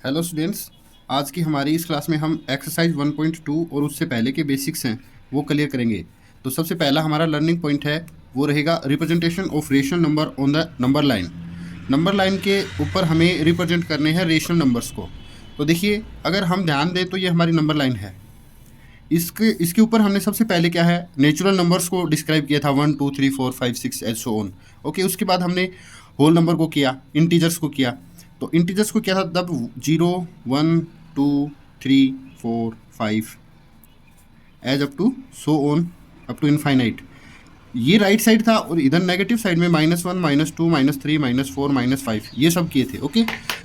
Hello students. आज की हमारी इस क्लास में हम एक्सरसाइज 1.2 और उससे पहले के बेसिक्स हैं वो क्लियर करेंगे। तो सबसे पहला हमारा लर्निंग पॉइंट है वो रहेगा representation of rational number on the number line. Number line के ऊपर हमें रिप्रेजेंट करने हैं रेशनल नंबर्स को। तो देखिए, अगर हम ध्यान दें तो ये हमारी नंबर लाइन है। इसके ऊपर हमने सबसे पहले क्या है, नेचुरल नंबर्स को डिस्क्राइब किया था 1 2 3 4 5 6 एंड सो ऑन। ओके, उसके बाद हमने होल नंबर को किया, इंटीजर्स को किया। तो इंटीजर्स को क्या था तब 0 1 2 3 4 5 as up to so on up to infinite. ये राइट साइड था और इधर नेगेटिव साइड में -1 -2 -3 -4 -5 ये सब किए थे। ओके,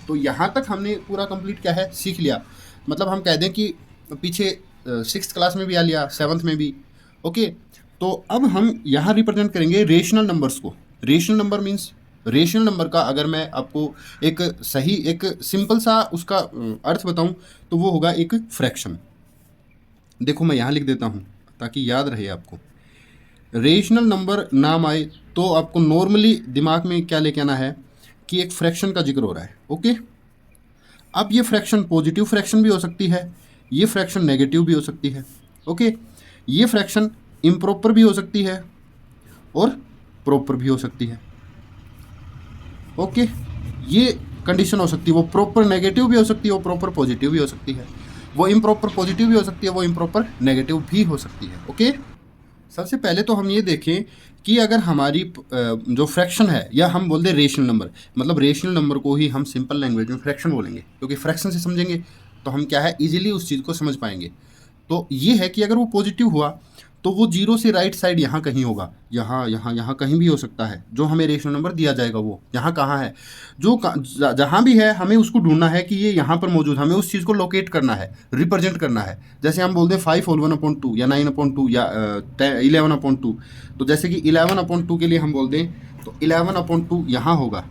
तो यहाँ तक हमने पूरा कंप्लीट क्या है सीख लिया। मतलब हम कह दें कि पीछे 6th क्लास में भी आ लिया, 7th में भी। ओके, तो अब हम यहाँ रिप्रेजेंट करेंगे रेशनल नंबर्स को। Rational number means, rational number का अगर मैं आपको एक सही एक सिंपल सा उसका अर्थ बताऊं तो वो होगा एक फ्रैक्शन। देखो मैं यहाँ लिख देता हूँ ताकि याद रहे आपको। रेशनल नंबर नाम आए तो आपको नॉर्मली दिमाग में क्या लेके आना है कि एक फ्रैक्शन का जिक्र हो रहा है। ओके, अब ये फ्रैक्शन पॉजिटिव फ्रैक्शन भी हो सकती है, ये फ्रैक्शन नेगेटिव भी हो सकती है। ओके, ये फ्रैक्शन इम्प्रॉपर भी हो सकती है और प्रॉपर भी हो सकती है। ओके, ये कंडीशन हो सकती है, वो प्रॉपर नेगेटिव भी हो सकती है, वो प्रॉपर पॉजिटिव भी हो सकती है, वो इम्प्रॉपर पॉजिटिव भी हो सकती है, वो इम्प्रॉपर नेगेटिव भी हो सकती है। ओके, सबसे पहले तो हम ये देखें कि अगर हमारी जो फ्रैक्शन है, या हम बोल दें रेशनल नंबर, मतलब रेशनल नंबर को ही हम सिंपल लैंग्वेज में फ्रैक्शन बोलेंगे, क्योंकि फ्रैक्शन से समझेंगे तो हम क्या है इजीली उस चीज़ को समझ पाएंगे। तो ये है कि अगर वो पॉजिटिव हुआ तो वो जीरो से राइट साइड यहाँ कहीं होगा, यहाँ यहाँ यहाँ कहीं भी हो सकता है। जो हमें रेशनल नंबर दिया जाएगा वो यहाँ कहाँ है, जहाँ भी है हमें उसको ढूंढना है कि ये यहाँ पर मौजूद, हमें उस चीज़ को लोकेट करना है, रिप्रेजेंट करना है। जैसे हम बोलते हैं 5/1/2 या 9/2 या 11/2। तो जैसे कि 11/2 के लिए हम बोल दें तो 11/2 यहाँ होगा,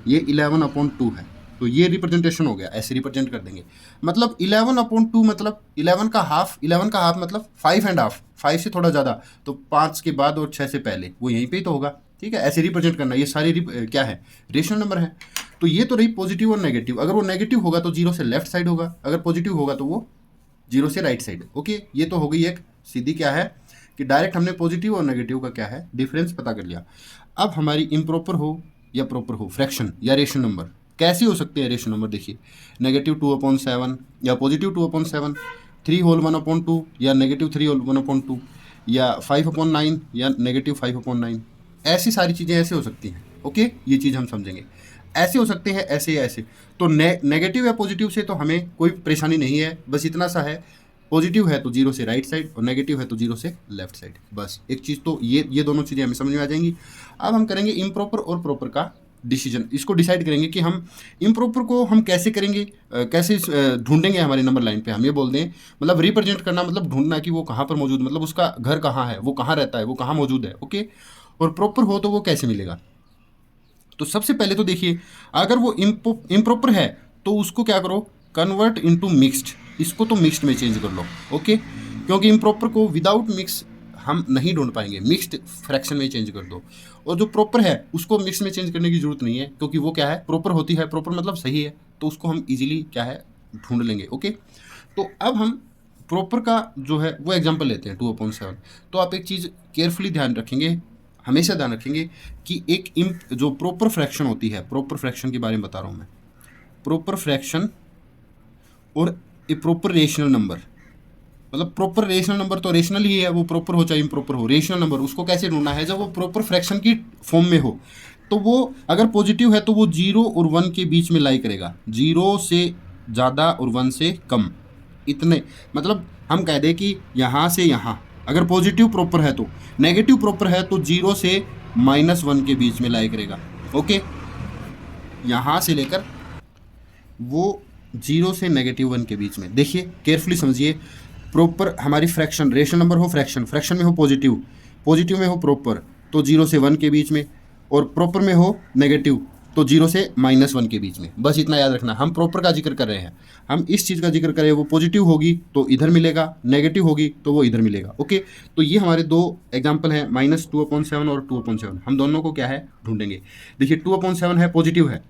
ये 11/2 है। तो ये रिप्रेजेंटेशन हो गया, ऐसे रिप्रेजेंट कर देंगे। मतलब 11/2 मतलब 11 का हाफ, 11 का हाफ मतलब 5.5, 5 से थोड़ा ज़्यादा, तो 5 के बाद और 6 से पहले वो यहीं पे ही तो होगा। ठीक है, ऐसे रिप्रेजेंट करना। ये सारी क्या है, रेशनल नंबर है। तो ये तो रही पॉजिटिव और नेगेटिव। अगर वो नेगेटिव होगा तो जीरो से लेफ्ट साइड होगा, अगर पॉजिटिव होगा तो वो जीरो से राइट साइड। ओके, ये तो हो गई एक सीधी क्या है कि डायरेक्ट हमने पॉजिटिव और नेगेटिव का क्या है डिफरेंस पता कर लिया। अब हमारी इम्प्रॉपर हो या प्रॉपर हो फ्रैक्शन या रेशनल नंबर, कैसे हो सकते हैं रेशनल नंबर? देखिए, -2/7 या +2/7, 3/1/2 या -3/1/2 या 5/9 या -5/9। ऐसी सारी चीज़ें ऐसे हो सकती हैं। ओके, ये चीज़ हम समझेंगे। ऐसे हो सकते हैं, ऐसे या ऐसे। तो नेगेटिव या पॉजिटिव से तो हमें कोई परेशानी नहीं है, बस इतना सा है, पॉजिटिव है तो जीरो से राइट साइड और नेगेटिव है तो जीरो से लेफ्ट साइड। बस एक चीज़ तो ये दोनों चीज़ें हमें समझ में आ जाएंगी। अब हम करेंगे इम्प्रॉपर और प्रॉपर का डिसीजन। इसको डिसाइड करेंगे कि हम इम्प्रॉपर को हम कैसे करेंगे, कैसे ढूंढेंगे हमारी नंबर लाइन पे। हम ये बोल दें, मतलब रिप्रेजेंट करना मतलब ढूंढना कि वो कहाँ पर मौजूद, मतलब उसका घर कहाँ है, वो कहाँ रहता है, वो कहाँ मौजूद है। ओके, और प्रॉपर हो तो वो कैसे मिलेगा। तो सबसे पहले तो देखिए, अगर वो इम्प्रॉपर है तो उसको क्या करो, कन्वर्ट इनटू मिक्स्ड। इसको तो मिक्स्ड में चेंज कर लो। ओके, क्योंकि इम्प्रॉपर को विदाउट मिक्स हम नहीं ढूंढ पाएंगे, मिक्स्ड फ्रैक्शन में चेंज कर दो। और जो प्रॉपर है उसको मिक्स में चेंज करने की जरूरत नहीं है, क्योंकि वो क्या है प्रॉपर होती है, प्रॉपर मतलब सही है, तो उसको हम इजीली क्या है ढूंढ लेंगे। ओके, तो अब हम प्रॉपर का जो है वो एग्जांपल लेते हैं 2/7। तो आप एक चीज़ केयरफुली ध्यान रखेंगे, हमेशा ध्यान रखेंगे कि एक जो प्रॉपर फ्रैक्शन होती है, प्रॉपर फ्रैक्शन के बारे में बता रहा हूँ मैं। प्रॉपर फ्रैक्शन और ए प्रॉपर रेशनल नंबर, मतलब प्रॉपर रेशनल नंबर तो रेशनल ही है, वो प्रॉपर हो चाहे इम्प्रॉपर हो। रेशनल नंबर उसको कैसे ढूंढना है, जब वो प्रॉपर फ्रैक्शन की फॉर्म में हो। तो वो अगर पॉजिटिव है तो वो 0 और 1 के बीच में लाई करेगा, 0 से ज़्यादा और 1 से कम, इतने। मतलब हम कह दें कि यहाँ से यहाँ अगर पॉजिटिव प्रॉपर है तो, नेगेटिव प्रॉपर है तो 0 से -1 के बीच में लाई करेगा। ओके, यहाँ से लेकर वो 0 से -1 के बीच में। देखिए केयरफुली समझिए, प्रॉपर हमारी फ्रैक्शन, रेशनल नंबर हो फ्रैक्शन, फ्रैक्शन में हो पॉजिटिव, पॉजिटिव में हो प्रॉपर तो 0 से 1 के बीच में, और प्रॉपर में हो नेगेटिव तो 0 से -1 के बीच में। बस इतना याद रखना, हम प्रॉपर का जिक्र कर रहे हैं, हम इस चीज़ का जिक्र करें, वो पॉजिटिव होगी तो इधर मिलेगा, नेगेटिव होगी तो वो इधर मिलेगा। ओके, तो ये हमारे दो एग्जाम्पल हैं, -2/7 और 2/7। हम दोनों को क्या है ढूंढेंगे। देखिए 2/7 है, पॉजिटिव है,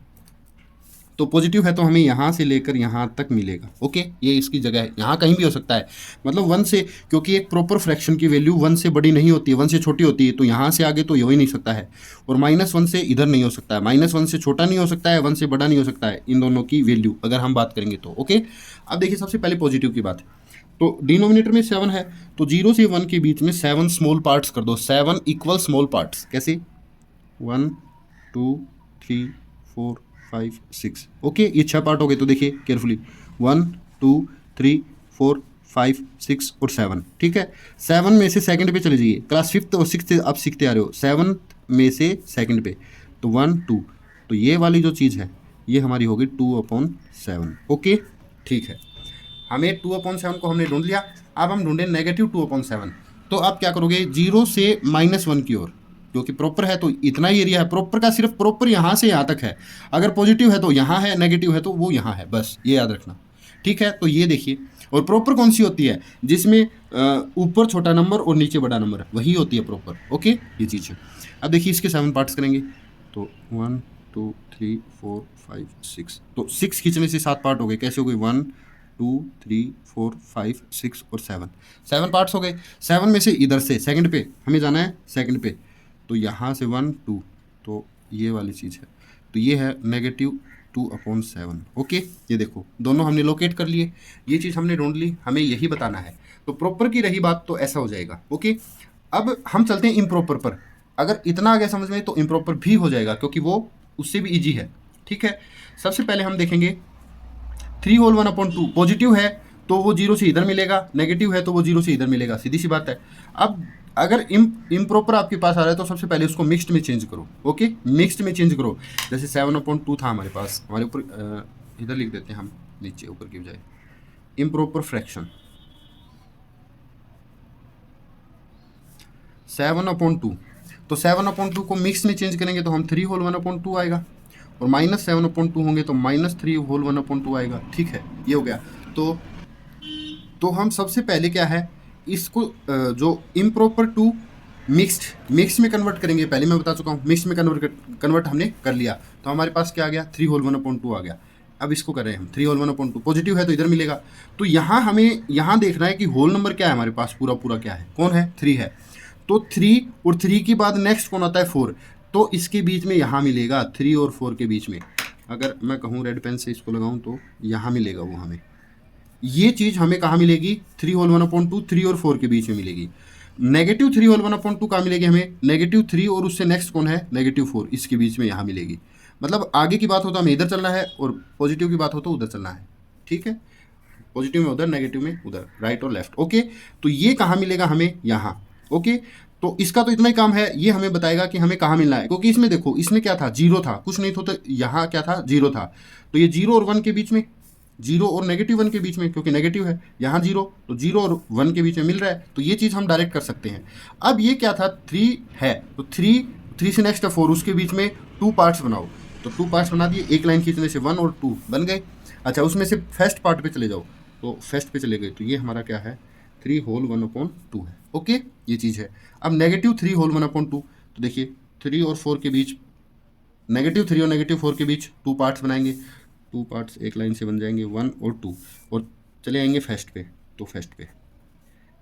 तो पॉजिटिव है तो हमें यहाँ से लेकर यहाँ तक मिलेगा। ओके, ये इसकी जगह है, यहाँ कहीं भी हो सकता है, मतलब 1 से, क्योंकि एक प्रॉपर फ्रैक्शन की वैल्यू 1 से बड़ी नहीं होती है, 1 से छोटी होती है, तो यहाँ से आगे तो हो ही नहीं सकता है, और -1 से इधर नहीं हो सकता है, -1 से छोटा नहीं हो सकता है, 1 से बड़ा नहीं हो सकता है, इन दोनों की वैल्यू अगर हम बात करेंगे तो। ओके, अब देखिए सबसे पहले पॉजिटिव की बात, तो डिनोमिनेटर में 7 है, तो 0 से 1 के बीच में 7 स्मॉल पार्ट्स कर दो, 7 इक्वल स्मॉल पार्ट्स। कैसे? 1 2 3 4 5 6। ओके, ये 6 पार्ट हो गए, तो देखिए केयरफुली 1 2 3 4 5 6 और 7। ठीक है, 7 में से सेकंड पे चले जाइए, क्लास 5th और 6th आप सीखते आ रहे हो, 7 में से सेकंड पे, तो 1 2, तो ये वाली जो चीज़ है ये हमारी होगी 2/7। ओके, ठीक है, हमें 2/7 को हमने ढूंढ लिया। अब हम ढूंढे -2/7, तो आप क्या करोगे, 0 से -1 की ओर, क्योंकि प्रॉपर है तो इतना ही एरिया है, प्रॉपर का सिर्फ प्रॉपर यहाँ से यहाँ तक है, अगर पॉजिटिव है तो यहाँ है, नेगेटिव है तो वो यहाँ है, बस ये याद रखना। ठीक है, तो ये देखिए, और प्रॉपर कौन सी होती है, जिसमें ऊपर छोटा नंबर और नीचे बड़ा नंबर, वही होती है प्रॉपर। ओके, ये चीज़ है। अब देखिए इसके 7 पार्ट्स करेंगे, तो 1 2 3 4 5 6, तो 6 खींचने से 7 पार्ट हो गए। कैसे हो गए? 1 2 3 4 5 6 और 7 पार्ट्स हो गए। 7 में से इधर से सेकंड पे हमें जाना है, सेकंड पे, तो यहाँ से 1 2, तो ये वाली चीज़ है, तो ये है -2/7। ओके, ये देखो दोनों हमने लोकेट कर लिए, ये चीज़ हमने ढूंढ ली, हमें यही बताना है। तो प्रॉपर की रही बात तो ऐसा हो जाएगा। ओके, अब हम चलते हैं इम्प्रॉपर पर। अगर इतना आ गया समझ में तो इम्प्रॉपर भी हो जाएगा, क्योंकि वो उससे भी ईजी है। ठीक है, सबसे पहले हम देखेंगे 3/1/2, पॉजिटिव है तो वो 0 से इधर मिलेगा, नेगेटिव है तो वो 0 से इधर मिलेगा, सीधी सी बात है। अब अगर इम्प्रॉपर आपके पास आ रहा है तो सबसे पहले उसको मिक्स्ड में चेंज करो। ओके, मिक्स्ड में चेंज करो। जैसे 7/2 था हमारे पास, हमारे ऊपर इधर लिख देते हैं हम, नीचे ऊपर की बजाय, इम्प्रॉपर फ्रैक्शन 7/2, तो 7/2 को मिक्स में चेंज करेंगे तो हम 3/1/2 आएगा, और -7/2 होंगे तो -3/1/2 आएगा। ठीक है, ये हो गया। तो हम सबसे पहले क्या है, इसको जो इम्प्रॉपर टू मिक्स्ड में कन्वर्ट करेंगे। पहले मैं बता चुका हूँ, मिक्स में कन्वर्ट हमने कर लिया, तो हमारे पास क्या आ गया, 3/1/2 आ गया। अब इसको कर रहे हैं हम 3/1/2, पॉजिटिव है तो इधर मिलेगा। तो यहाँ हमें यहाँ देखना है कि होल नंबर क्या है हमारे पास, पूरा क्या है, कौन है, 3 है। तो 3 और 3 के बाद नेक्स्ट कौन आता है, 4, तो इसके बीच में यहाँ मिलेगा, 3 और 4 के बीच में। अगर मैं कहूँ रेड पेन से इसको लगाऊँ तो यहाँ मिलेगा वो हमें, ये चीज़ हमें कहाँ मिलेगी, 3/1/2, 3 और 4 के बीच में मिलेगी। -3/1/2 कहाँ मिलेगी हमें, -3 और उससे नेक्स्ट कौन है, -4, इसके बीच में यहाँ मिलेगी। मतलब आगे की बात हो तो हमें इधर चलना है, और पॉजिटिव की बात हो तो उधर चलना है। ठीक है, पॉजिटिव में उधर, नेगेटिव में उधर, राइट और लेफ्ट। ओके, तो ये कहाँ मिलेगा हमें, यहाँ। ओके, तो इसका तो इतना ही काम है, ये हमें बताएगा कि हमें कहाँ मिलना है, क्योंकि इसमें देखो, इसमें क्या था, 0 था, कुछ नहीं था, तो यहाँ क्या था, 0 था, तो ये 0 और 1 के बीच में, 0 और -1 के बीच में, क्योंकि नेगेटिव है, यहाँ 0, तो 0 और 1 के बीच में मिल रहा है, तो ये चीज़ हम डायरेक्ट कर सकते हैं। अब ये क्या था, 3 है, तो 3 से नेक्स्ट है 4, उसके बीच में 2 पार्ट्स बनाओ, तो 2 पार्ट्स बना दिए, एक लाइन खींचने से 1 और 2 बन गए। अच्छा, उसमें से फर्स्ट पार्ट पे चले जाओ, तो फर्स्ट पे चले गए, तो ये हमारा क्या है, 3/1/2 है। ओके, ये चीज़ है। अब -3/1/2, तो देखिए 3 और 4 के बीच, -3 और -4 के बीच 2 पार्ट्स बनाएंगे, 2 पार्ट्स एक लाइन से बन जाएंगे, 1 और 2, और चले आएंगे फर्स्ट पे, तो फर्स्ट पे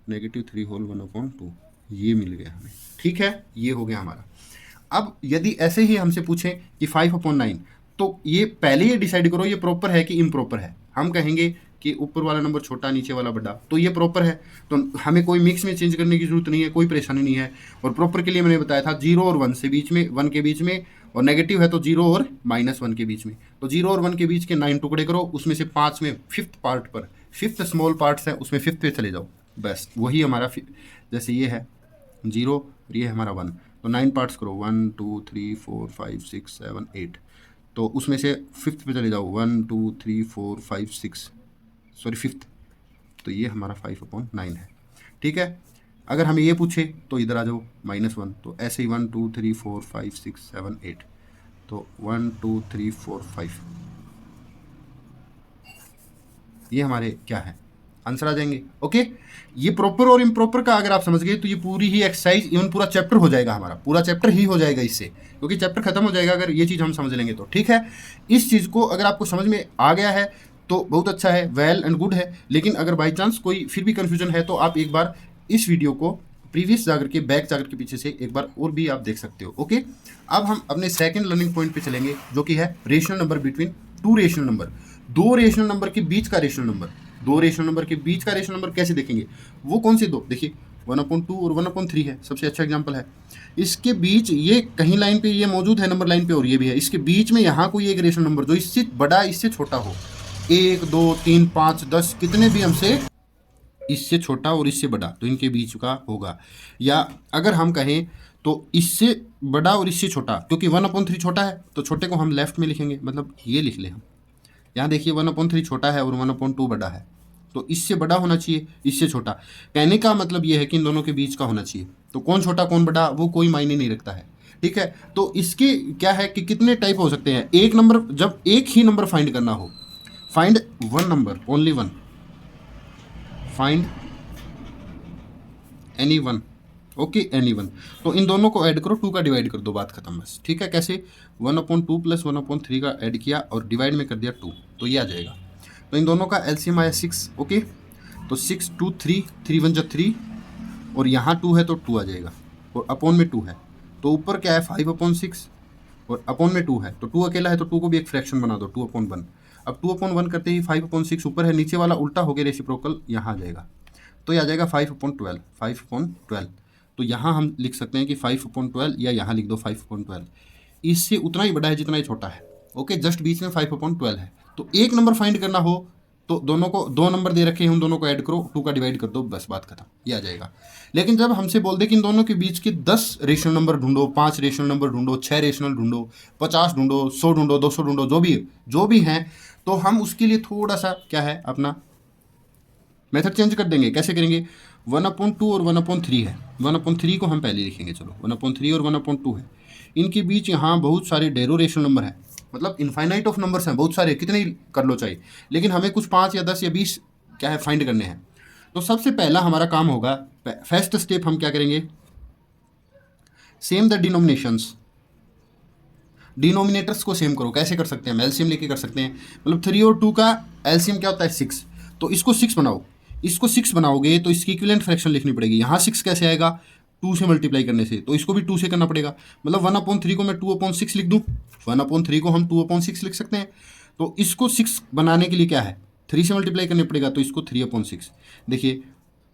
-3/1/2, ये मिल गया हमें। ठीक है, ये हो गया हमारा। अब यदि ऐसे ही हमसे पूछें कि 5/9, तो ये पहले ये डिसाइड करो ये प्रॉपर है कि इम्प्रॉपर है। हम कहेंगे कि ऊपर वाला नंबर छोटा, नीचे वाला बड़ा, तो ये प्रॉपर है, तो हमें कोई मिक्स में चेंज करने की जरूरत नहीं है, कोई परेशानी नहीं है। और प्रॉपर के लिए मैंने बताया था 0 और 1 से बीच में, 1 के बीच में, और नेगेटिव है तो 0 और -1 के बीच में, तो 0 और 1 के बीच के 9 टुकड़े करो, उसमें से 5 में 5th पार्ट पर, 5th स्मॉल पार्ट्स है उसमें 5th पे चले जाओ, बस वही हमारा। जैसे ये है 0 और ये है हमारा 1, तो 9 पार्ट्स करो, 1 2 3 4 5 6 7 8, तो उसमें से 5th पे चले जाओ, 1 2 3 4 5 6, सॉरी 5th, तो ये हमारा 5/9 है। ठीक है, अगर हमें ये पूछे तो इधर आ जाओ, -1, तो ऐसे ही 1 2 3 4 5 6 7 8, तो 1 2 3 4 5, ये हमारे क्या है, आंसर आ जाएंगे। ओके, ये प्रॉपर और इम्प्रॉपर का अगर आप समझ गए तो ये पूरी ही एक्सरसाइज, इवन पूरा चैप्टर हो जाएगा, हमारा पूरा चैप्टर ही हो जाएगा इससे, क्योंकि चैप्टर खत्म हो जाएगा अगर ये चीज़ हम समझ लेंगे तो। ठीक है, इस चीज़ को अगर आपको समझ में आ गया है तो बहुत अच्छा है, वेल एंड गुड है। लेकिन अगर बाई चांस कोई फिर भी कन्फ्यूजन है तो आप एक बार इस वीडियो को प्रीवियस जाकर के, बैक जाकर के पीछे से एक बार और भी आप देख सकते हो। ओके, अब हम अपने सेकंड लर्निंग पॉइंट पे चलेंगे, जो कि है rational number between two rational number. दो रेशनल नंबर के बीच का रेशनल नंबर, दो रेशनल नंबर के बीच का रेशनल नंबर कैसे देखेंगे, वो कौन से दो, देखिए 1/2 और 1/3 है, सबसे अच्छा एग्जांपल है। इसके बीच ये कहीं लाइन पे ये मौजूद है, नंबर लाइन पे, और ये भी है, इसके बीच में यहाँ कोई एक रेशनल नंबर जो इससे बड़ा इससे छोटा हो, 1 2 3 5 10 कितने भी हमसे इससे छोटा और इससे बड़ा, तो इनके बीच का होगा। या अगर हम कहें तो इससे बड़ा और इससे छोटा, क्योंकि 1/3 छोटा है तो छोटे को हम लेफ्ट में लिखेंगे, मतलब ये लिख लें हम। यहाँ देखिए 1/3 छोटा है और 1/2 बड़ा है, तो इससे बड़ा होना चाहिए, इससे छोटा। कहने का मतलब ये है कि इन दोनों के बीच का होना चाहिए। तो कौन छोटा कौन बड़ा वो कोई मायने नहीं रखता है। ठीक है, तो इसके क्या है कि कितने टाइप हो सकते हैं। एक नंबर, जब एक ही नंबर फाइंड करना हो, find one number, only one, find any one. Okay, any one, तो इन दोनों को ऐड करो, 2 का डिवाइड कर दो, बात खत्म बस। ठीक है, कैसे 1/2 प्लस 1/3 का ऐड किया और डिवाइड में कर दिया 2, तो ये आ जाएगा। तो इन दोनों का एलसीएम आया 6। ओके, तो 6 2 3 3 1 3, और यहाँ 2 है तो 2 आ जाएगा, और अपॉन में 2 है तो ऊपर क्या है 5/6, और अपॉन में 2 है तो 2 अकेला है तो 2 को भी एक फ्रैक्शन बना दो, 2/1। अब 2/1 करते ही 5/6 ऊपर है, नीचे वाला उल्टा हो गया, रेसिप्रोकल यहाँ आ जाएगा, तो ये आ जाएगा 5/12, 5/12। तो यहाँ हम लिख सकते हैं कि 5/12, या यहाँ लिख दो 5/12। इससे उतना ही बड़ा है जितना ही छोटा है। ओके, जस्ट बीच में 5/12 है। तो एक नंबर फाइंड करना हो तो दोनों को, दो नंबर दे रखे हैं, उन दोनों को ऐड करो, 2 का डिवाइड कर दो, बस बात खत्म, ये आ जाएगा। लेकिन जब हमसे बोल दे कि इन दोनों के बीच के 10 रेशनल नंबर ढूंढो, 5 रेशनल नंबर ढूंढो, 6 रेशनल ढूंढो, 50 ढूंढो, 100 ढूंढो, 200 ढूंढो, जो भी हैं, तो हम उसके लिए थोड़ा सा क्या है, अपना मेथड चेंज कर देंगे। कैसे करेंगे, 1/2 और 1/3 है, 1/3 को हम पहले लिखेंगे, चलो 1/3 और 1/2 है, इनके बीच यहाँ बहुत सारे डेरो रेशनल नंबर है, मतलब इनफाइनाइट ऑफ नंबर्स हैं, बहुत सारे, कितने ही कर लो चाहिए, लेकिन हमें कुछ 5 या 10 या 20 क्या है फाइंड करने हैं। तो सबसे पहला हमारा काम होगा, फर्स्ट स्टेप हम क्या करेंगे, सेम द डिनोमिनेशंस, डिनोमिनेटर्स को सेम करो। कैसे कर सकते हैं, हम एलसीएम लेके कर सकते हैं, मतलब 3 और 2 का एलसीएम क्या होता है 6, तो इसको 6 बनाओ, इसको 6 बनाओगे तो इसकी इक्विवेलेंट फ्रैक्शन लिखनी पड़ेगी। यहाँ 6 कैसे आएगा, 2 से मल्टीप्लाई करने से, तो इसको भी 2 से करना पड़ेगा, मतलब 1/3 को मैं 2/6 लिख दूँ, 1/3 को हम 2/6 लिख सकते हैं। तो इसको 6 बनाने के लिए क्या है, 3 से मल्टीप्लाई करने पड़ेगा, तो इसको 3/6। देखिए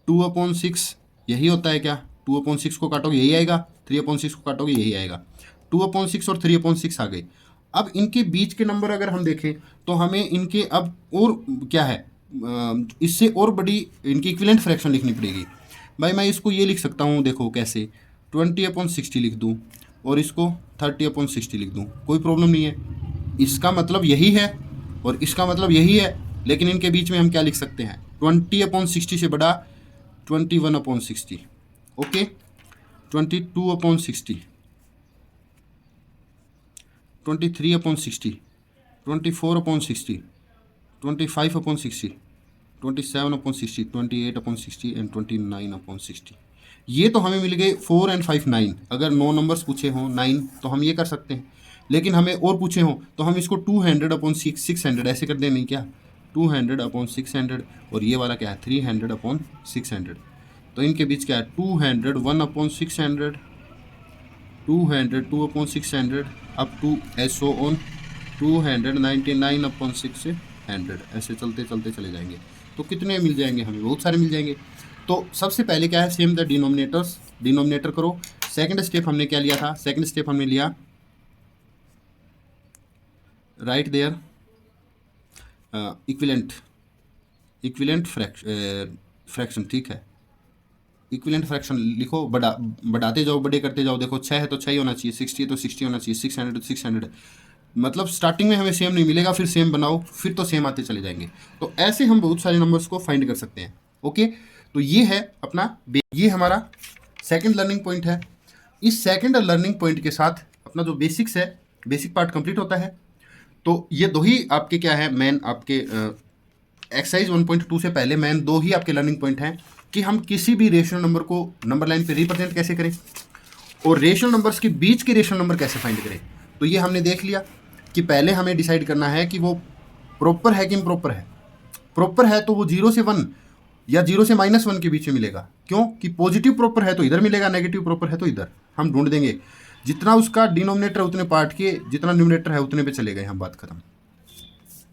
2/6 यही होता है क्या, 2/6 को काटोगे यही आएगा, 3/6 को काटोगे यही आएगा, 2/6 और 3/6 आ गए। अब इनके बीच के नंबर अगर हम देखें तो हमें इनके अब और क्या है, इससे और बड़ी इनकी इक्विवेलेंट फ्रैक्शन लिखनी पड़ेगी। भाई मैं इसको ये लिख सकता हूँ, देखो कैसे, 20/60 लिख दूँ और इसको 30/60 लिख दूँ, कोई प्रॉब्लम नहीं है। इसका मतलब यही है और इसका मतलब यही है, लेकिन इनके बीच में हम क्या लिख सकते हैं, 20/60 से बड़ा 21/60, ओके, 22/60, 23/60, 24/60, 25/60, 27/60, 28/60 एंड 29/60। ये तो हमें मिल गए 4 और 5 9। अगर 9 नंबर्स पूछे हों 9 तो हम ये कर सकते हैं, लेकिन हमें और पूछे हों तो हम इसको 200/600 ऐसे कर दें, नहीं क्या, 200/600, और ये वाला क्या है 300/600। तो इनके बीच क्या है, 200 1/600, 200 2/600 अप टू एसओ ऑन 299/600, ऐसे चलते चलते चले जाएंगे। तो कितने मिल जाएंगे हमें, बहुत सारे मिल जाएंगे। तो सबसे पहले क्या है, सेम द डिनोमिनेटर्स, डिनोमिनेटर करो। सेकंड स्टेप हमने क्या लिया था, सेकंड स्टेप हमने लिया राइट देयर इक्विवेलेंट फ्रैक्शन, ठीक है, इक्विवेलेंट फ्रैक्शन लिखो, बढ़ाते जाओ, बड़े करते जाओ। देखो 6 है तो 6 ही होना चाहिए, 60 है तो 60 होना चाहिए, 600 तो 600, मतलब स्टार्टिंग में हमें सेम नहीं मिलेगा, फिर सेम बनाओ, फिर तो सेम आते चले जाएंगे। तो ऐसे हम बहुत सारे नंबर्स को फाइंड कर सकते हैं। ओके, तो ये है अपना, ये हमारा सेकंड लर्निंग पॉइंट है। इस सेकंड लर्निंग पॉइंट के साथ अपना जो बेसिक्स है, बेसिक पार्ट कंप्लीट होता है। तो ये दो ही आपके क्या है, मेन आपके एक्सरसाइज 1.2 से पहले मेन दो ही आपके लर्निंग पॉइंट हैं कि हम किसी भी रेशनल नंबर को नंबर लाइन पे रिप्रेजेंट कैसे करें और रेशनल नंबर्स के बीच के रेशनल नंबर कैसे फाइंड करें। तो ये हमने देख लिया कि पहले हमें डिसाइड करना है कि वो प्रॉपर है कि इम्प्रॉपर है। प्रॉपर है तो वो 0 से 1 या 0 से -1 के बीच में मिलेगा, क्यों कि पॉजिटिव प्रॉपर है तो इधर मिलेगा, नेगेटिव प्रॉपर है तो इधर। हम ढूंढ देंगे जितना उसका डिनोमिनेटर उतने पार्ट के, जितना न्यूमिनेटर है उतने पे चले गए, हम बात खत्म।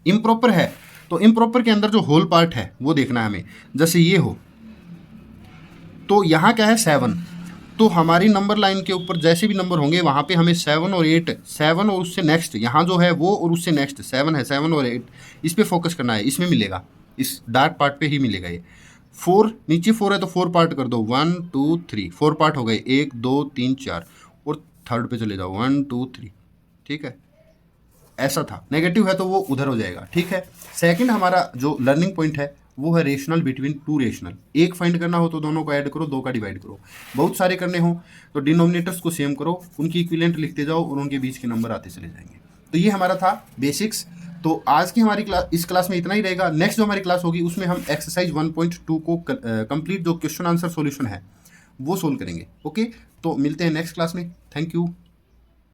इम्प्रॉपर है तो इम्प्रॉपर के अंदर जो होल पार्ट है वो देखना है हमें। जैसे ये हो तो यहाँ क्या है 7, तो हमारी नंबर लाइन के ऊपर जैसे भी नंबर होंगे वहाँ पे हमें 7 और 8, 7 और उससे नेक्स्ट यहाँ जो है वो और उससे नेक्स्ट 7 है, 7 और 8 इस पे फोकस करना है, इसमें मिलेगा, इस डार्क पार्ट पे ही मिलेगा। ये 4 नीचे 4 है तो 4 पार्ट कर दो, 1 2 3 4 पार्ट हो गए, 1 2 3 4 और थर्ड पे चले जाओ 1 2 3। ठीक है, ऐसा था। नेगेटिव है तो वो उधर हो जाएगा। ठीक है, सेकंड हमारा जो लर्निंग पॉइंट है वो है रेशनल बिटवीन टू रेशनल। एक फाइंड करना हो तो दोनों को ऐड करो, दो का डिवाइड करो। बहुत सारे करने हो तो डिनोमिनेटर्स को सेम करो, उनकी इक्विवेलेंट लिखते जाओ और उनके बीच के नंबर आते चले जाएंगे। तो ये हमारा था बेसिक्स। तो आज की हमारी क्लास, इस क्लास में इतना ही रहेगा। नेक्स्ट जो हमारी क्लास होगी उसमें हम एक्सरसाइज 1.2 को कंप्लीट जो क्वेश्चन आंसर सॉल्यूशन है वो सोल्व करेंगे। ओके, तो मिलते हैं नेक्स्ट क्लास में। Thank you.